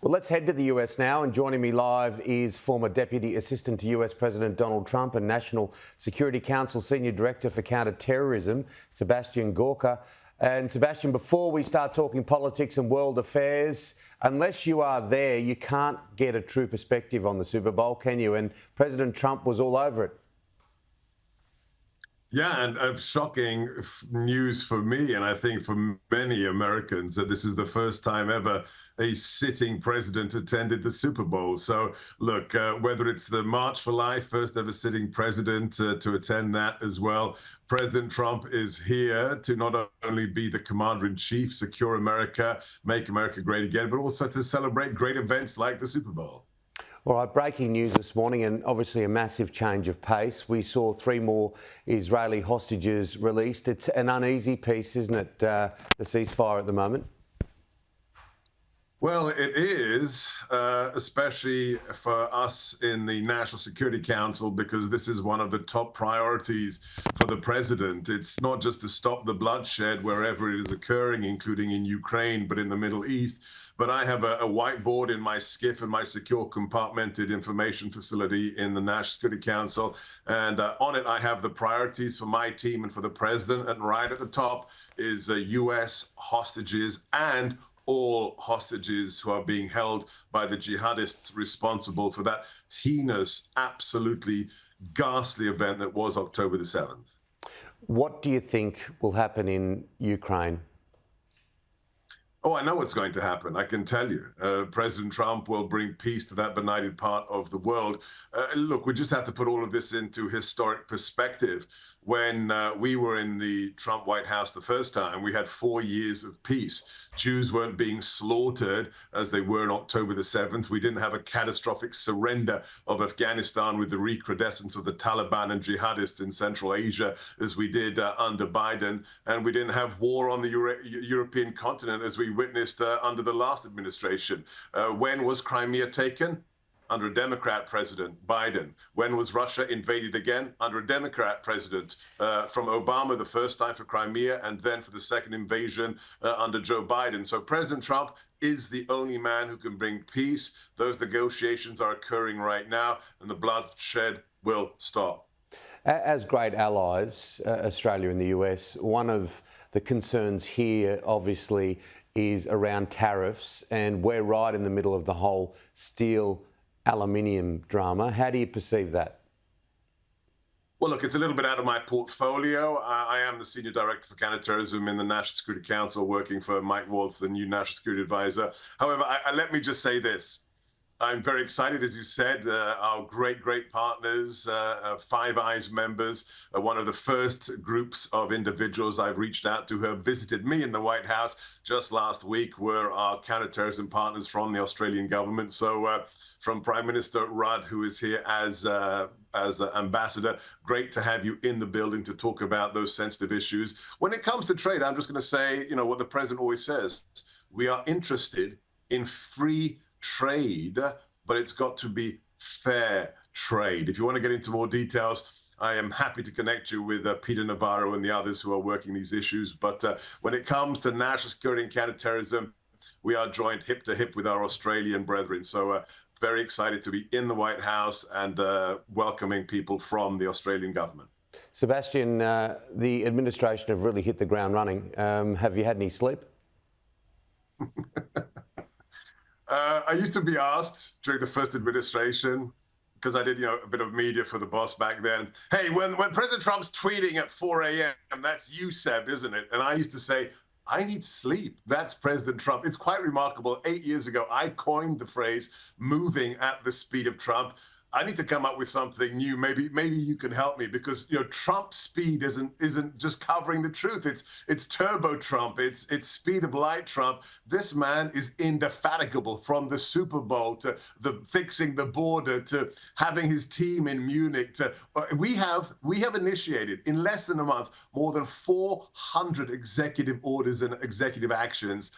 Well, let's head to the US now. And joining me live is former Deputy Assistant to US President Donald Trump and National Security Council Senior Director for Counter-Terrorism, Sebastian Gorka. And Sebastian, before we start talking politics and world affairs, unless you are there, you can't get a true perspective on the Super Bowl, can you? And President Trump was all over it. Yeah, and shocking news for me, and I think for many Americans, that this is the first time ever a sitting president attended the Super Bowl. So, look, whether it's the March for Life, first ever sitting president to attend that as well, President Trump is here to not only be the commander-in-chief, secure America, make America great again, but also to celebrate great events like the Super Bowl. All right, breaking news this morning, and obviously a massive change of pace. We saw 3 more Israeli hostages released. It's an uneasy piece, isn't it, the ceasefire at the moment? Well, it is, especially for us in the National Security Council, because this is one of the top priorities for the president. It's not just to stop the bloodshed wherever it is occurring, including in Ukraine, but in the Middle East. But I have a whiteboard in my SCIF and my secure compartmented information facility in the National Security Council. And on it, I have the priorities for my team and for the president. And right at the top is U.S. hostages and all hostages who are being held by the jihadists responsible for that heinous, absolutely ghastly event that was October the 7th. What do you think will happen in Ukraine? Oh, I know what's going to happen. I can tell you. President Trump will bring peace to that benighted part of the world. Look, we just have to put all of this into historic perspective. When we were in the Trump White House the first time, we had 4 years of peace. Jews weren't being slaughtered as they were on October the 7th. We didn't have a catastrophic surrender of Afghanistan with the recrudescence of the Taliban and jihadists in Central Asia as we did under Biden. And we didn't have war on the European continent as we witnessed under the last administration. When was Crimea taken? Under a Democrat president, Biden. When was Russia invaded again? Under a Democrat president, from Obama the first time for Crimea, and then for the second invasion under Joe Biden. So President Trump is the only man who can bring peace. Those negotiations are occurring right now, and the bloodshed will stop. As great allies, Australia and the US, one of the concerns here, obviously, is around tariffs, and we're right in the middle of the whole steel aluminium drama. How do you perceive that? Well, look, it's a little bit out of my portfolio. I am the Senior Director for Counterterrorism in the National Security Council, working for Mike Waltz, the new National Security Advisor. However, let me just say this. I'm very excited, as you said, our great partners, Five Eyes members, one of the first groups of individuals I've reached out to who have visited me in the White House just last week were our counterterrorism partners from the Australian government. So from Prime Minister Rudd, who is here as ambassador, great to have you in the building to talk about those sensitive issues. When it comes to trade, I'm just going to say, what the president always says. We are interested in free trade, but it's got to be fair trade. If you want to get into more details, I am happy to connect you with Peter Navarro and the others who are working these issues. But when it comes to national security and counterterrorism, we are joined hip to hip with our Australian brethren. So very excited to be in the White House and welcoming people from the Australian government. Sebastian, the administration have really hit the ground running. Have you had any sleep? I used to be asked during the first administration, because I did, a bit of media for the boss back then. Hey, when President Trump's tweeting at 4 a.m., that's you, Seb, isn't it? And I used to say, I need sleep. That's President Trump. It's quite remarkable. 8 years ago, I coined the phrase moving at the speed of Trump. I need to come up with something new. Maybe you can help me, because Trump's speed isn't just covering the truth. It's turbo Trump. It's speed of light Trump. This man is indefatigable, from the Super Bowl to the fixing the border to having his team in Munich. To we have initiated in less than a month more than 400 executive orders and executive actions.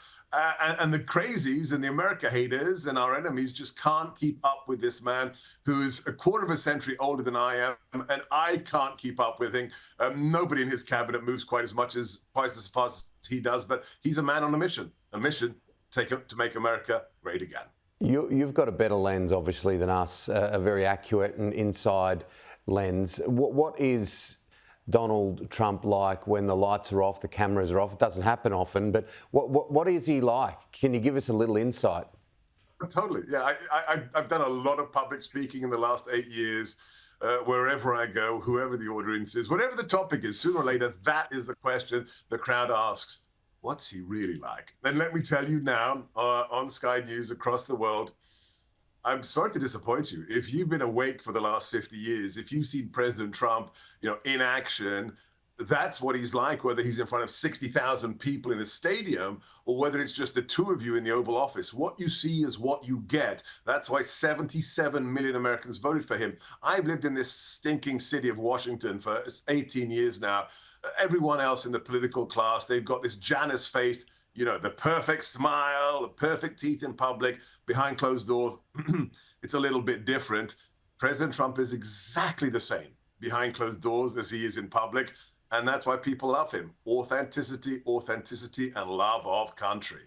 And the crazies and the America haters and our enemies just can't keep up with this man who's a quarter of a century older than I am, and I can't keep up with him. Nobody in his cabinet moves quite as fast as he does, but he's a man on a mission to make America great again. You've got a better lens, obviously, than us, a very accurate and inside lens. What is Donald Trump like when the lights are off, the cameras are off? It doesn't happen often, but what is he like? Can you give us a little insight? Totally. Yeah, I've done a lot of public speaking in the last 8 years. Wherever I go, whoever the audience is, whatever the topic is, sooner or later, that is the question the crowd asks. What's he really like? And let me tell you now, on Sky News across the world, I'm sorry to disappoint you. If you've been awake for the last 50 years, if you've seen President Trump, in action, that's what he's like, whether he's in front of 60,000 people in a stadium or whether it's just the two of you in the Oval Office. What you see is what you get. That's why 77 million Americans voted for him. I've lived in this stinking city of Washington for 18 years now. Everyone else in the political class, they've got this Janus face, the perfect smile, the perfect teeth in public. Behind closed doors, it's a little bit different. President Trump is exactly the same behind closed doors as he is in public. And that's why people love him. Authenticity, authenticity, and love of country.